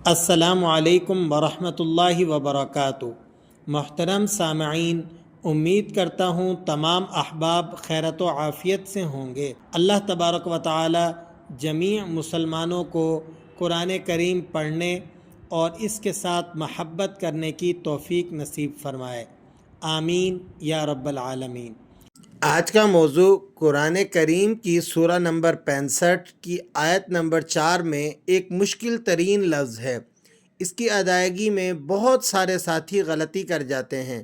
السلام علیکم ورحمۃ اللہ وبرکاتہ۔ محترم سامعین، امید کرتا ہوں تمام احباب خیرت و عافیت سے ہوں گے۔ اللہ تبارک و تعالی جمیع مسلمانوں کو قرآن کریم پڑھنے اور اس کے ساتھ محبت کرنے کی توفیق نصیب فرمائے، آمین یا رب العالمین۔ آج کا موضوع قرآن کریم کی سورہ نمبر 65 کی آیت نمبر 4 میں ایک مشکل ترین لفظ ہے۔ اس کی ادائیگی میں بہت سارے ساتھی غلطی کر جاتے ہیں،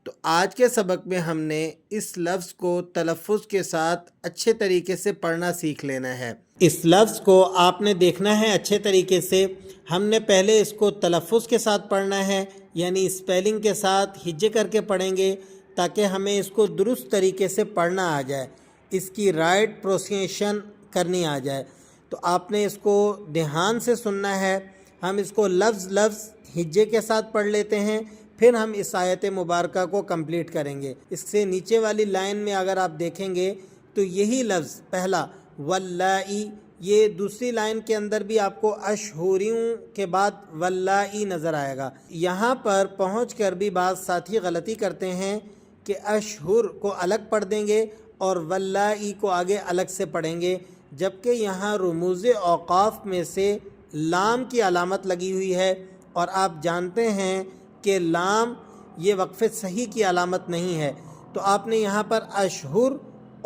تو آج کے سبق میں ہم نے اس لفظ کو تلفظ کے ساتھ اچھے طریقے سے پڑھنا سیکھ لینا ہے۔ اس لفظ کو آپ نے دیکھنا ہے اچھے طریقے سے۔ ہم نے پہلے اس کو تلفظ کے ساتھ پڑھنا ہے، یعنی اسپیلنگ کے ساتھ ہجے کر کے پڑھیں گے تاکہ ہمیں اس کو درست طریقے سے پڑھنا آ جائے، اس کی رائٹ پروننسیشن کرنی آ جائے۔ تو آپ نے اس کو دھیان سے سننا ہے۔ ہم اس کو لفظ ہجے کے ساتھ پڑھ لیتے ہیں، پھر ہم اس آیت مبارکہ کو کمپلیٹ کریں گے۔ اس سے نیچے والی لائن میں اگر آپ دیکھیں گے تو یہی لفظ پہلا واللائی، یہ دوسری لائن کے اندر بھی آپ کو اشہوریوں کے بعد واللائی نظر آئے گا۔ یہاں پر پہنچ کر بھی بعض ساتھی غلطی کرتے ہیں کہ اشہر کو الگ پڑھ دیں گے اور واللائی کو آگے الگ سے پڑھیں گے، جبکہ یہاں رموز اوقاف میں سے لام کی علامت لگی ہوئی ہے، اور آپ جانتے ہیں کہ لام یہ وقف صحیح کی علامت نہیں ہے، تو آپ نے یہاں پر اشہر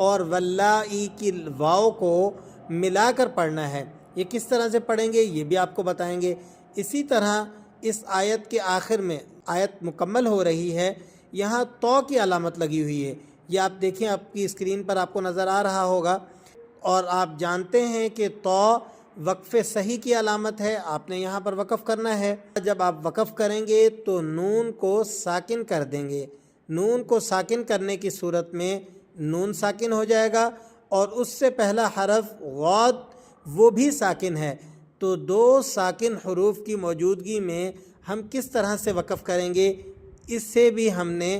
اور واللائی کی واو کو ملا کر پڑھنا ہے۔ یہ کس طرح سے پڑھیں گے یہ بھی آپ کو بتائیں گے۔ اسی طرح اس آیت کے آخر میں آیت مکمل ہو رہی ہے، یہاں تو کی علامت لگی ہوئی ہے، یہ آپ دیکھیں آپ کی اسکرین پر آپ کو نظر آ رہا ہوگا، اور آپ جانتے ہیں کہ تو وقف صحیح کی علامت ہے، آپ نے یہاں پر وقف کرنا ہے۔ جب آپ وقف کریں گے تو نون کو ساکن کر دیں گے۔ نون کو ساکن کرنے کی صورت میں نون ساکن ہو جائے گا، اور اس سے پہلا حرف غاد وہ بھی ساکن ہے۔ تو دو ساکن حروف کی موجودگی میں ہم کس طرح سے وقف کریں گے، اس سے بھی ہم نے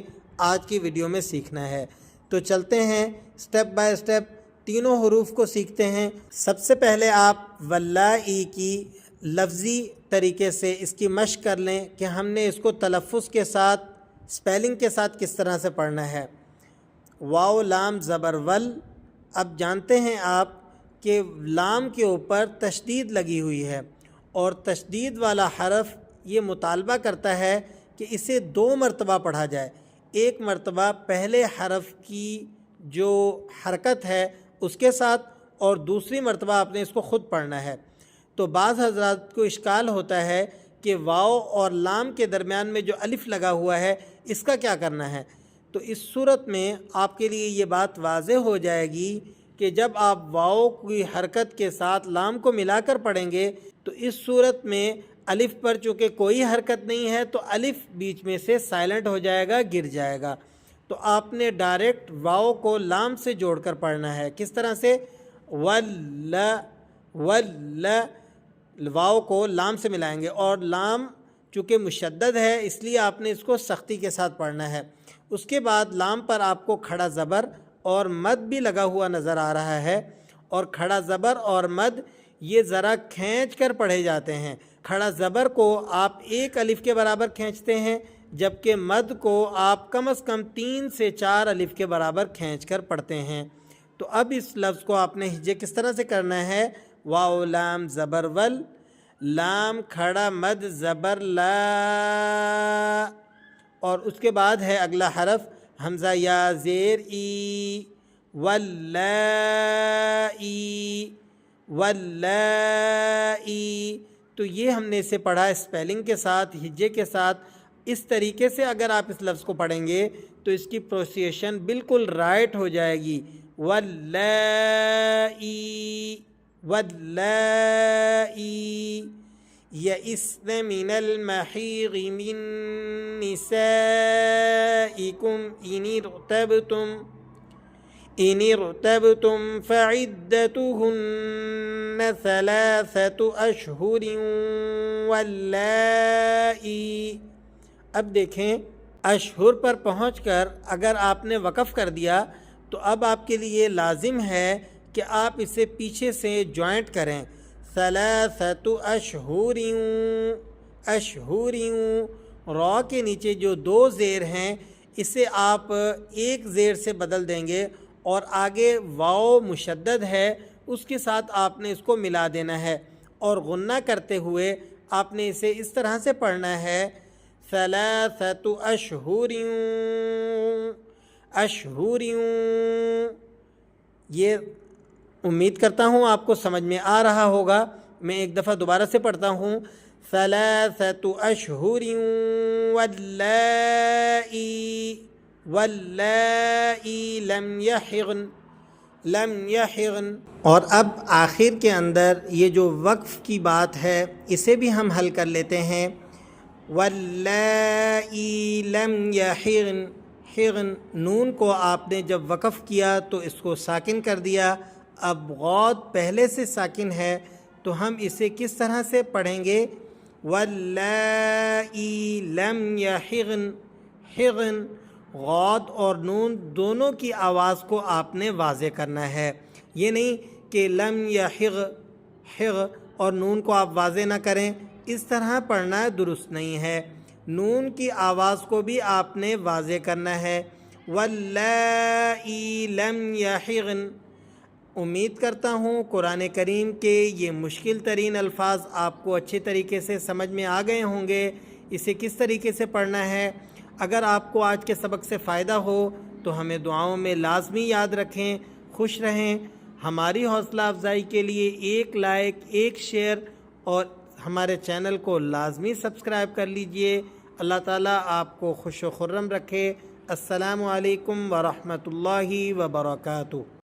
آج کی ویڈیو میں سیکھنا ہے۔ تو چلتے ہیں سٹیپ بائی سٹیپ، تینوں حروف کو سیکھتے ہیں۔ سب سے پہلے آپ واللائی کی لفظی طریقے سے اس کی مشق کر لیں کہ ہم نے اس کو تلفظ کے ساتھ اسپیلنگ کے ساتھ کس طرح سے پڑھنا ہے۔ واو لام زبر ول، اب جانتے ہیں آپ کہ لام کے اوپر تشدید لگی ہوئی ہے، اور تشدید والا حرف یہ مطالبہ کرتا ہے کہ اسے 2 مرتبہ پڑھا جائے۔ ایک مرتبہ پہلے حرف کی جو حرکت ہے اس کے ساتھ، اور دوسری مرتبہ آپ نے اس کو خود پڑھنا ہے۔ تو بعض حضرات کو اشکال ہوتا ہے کہ واو اور لام کے درمیان میں جو الف لگا ہوا ہے اس کا کیا کرنا ہے۔ تو اس صورت میں آپ کے لیے یہ بات واضح ہو جائے گی کہ جب آپ واو کی حرکت کے ساتھ لام کو ملا کر پڑھیں گے تو اس صورت میں الف پر چونکہ کوئی حرکت نہیں ہے تو الف بیچ میں سے سائلنٹ ہو جائے گا، گر جائے گا۔ تو آپ نے ڈائریکٹ واو کو لام سے جوڑ کر پڑھنا ہے۔ کس طرح سے؟ واو کو لام سے ملائیں گے، اور لام چونکہ مشدد ہے اس لیے آپ نے اس کو سختی کے ساتھ پڑھنا ہے۔ اس کے بعد لام پر آپ کو کھڑا زبر اور مد بھی لگا ہوا نظر آ رہا ہے، اور کھڑا زبر اور مد یہ ذرا کھینچ کر پڑھے جاتے ہیں۔ کھڑا زبر کو آپ 1 الف کے برابر کھینچتے ہیں، جبکہ مد کو آپ کم از کم 3 سے 4 الف کے برابر کھینچ کر پڑھتے ہیں۔ تو اب اس لفظ کو آپ نے ہجے کس طرح سے کرنا ہے؟ واو لام زبر ول، لام کھڑا مد زبر لا، اور اس کے بعد ہے اگلا حرف حمزہ یا زیر ای، واللائی، واللائی۔ تو یہ ہم نے اسے پڑھا اسپیلنگ کے ساتھ، ہجے کے ساتھ۔ اس طریقے سے اگر آپ اس لفظ کو پڑھیں گے تو اس کی پروننسیشن بالکل رائٹ ہو جائے گی۔ واللائی، واللائی یئسن من المحیض من نسائکم ان ارتبتم فعدتهن 3 اشہر واللائی۔ اب دیکھیں اشہر پر پہنچ کر اگر آپ نے وقف کر دیا تو اب آپ کے لیے لازم ہے کہ آپ اسے پیچھے سے جوائنٹ کریں۔ ثلاثۃ اشہر، اشہر، را کے نیچے جو دو زیر ہیں اسے آپ ایک زیر سے بدل دیں گے اور آگے واو مشدد ہے اس کے ساتھ آپ نے اس کو ملا دینا ہے اور غنہ کرتے ہوئے آپ نے اسے اس طرح سے پڑھنا ہے ثلاثۃ اشہر، اشہر۔ یہ امید کرتا ہوں آپ کو سمجھ میں آ رہا ہوگا۔ میں ایک دفعہ دوبارہ سے پڑھتا ہوں ثلاثۃ اشہر واللائی لم یحضن، لم یحضن۔ اور اب آخر کے اندر یہ جو وقف کی بات ہے اسے بھی ہم حل کر لیتے ہیں۔ واللائی لم یحضن، حضن، نون کو آپ نے جب وقف کیا تو اس کو ساکن کر دیا۔ اب غود پہلے سے ساکن ہے تو ہم اسے کس طرح سے پڑھیں گے؟ واللائی لم یحضن، حضن، غود اور نون دونوں کی آواز کو آپ نے واضح کرنا ہے۔ یہ نہیں کہ لم یحض، حض اور نون کو آپ واضح نہ کریں، اس طرح پڑھنا درست نہیں ہے۔ نون کی آواز کو بھی آپ نے واضح کرنا ہے۔ واللائی لم یحضن۔ امید کرتا ہوں قرآن کریم کے یہ مشکل ترین الفاظ آپ کو اچھے طریقے سے سمجھ میں آ گئے ہوں گے۔ اسے کس طریقے سے پڑھنا ہے۔ اگر آپ کو آج کے سبق سے فائدہ ہو تو ہمیں دعاؤں میں لازمی یاد رکھیں۔ خوش رہیں۔ ہماری حوصلہ افزائی کے لیے ایک لائک، ایک شیئر اور ہمارے چینل کو لازمی سبسکرائب کر لیجئے۔ اللہ تعالیٰ آپ کو خوش و خرم رکھے۔ السلام علیکم ورحمۃ اللہ وبرکاتہ۔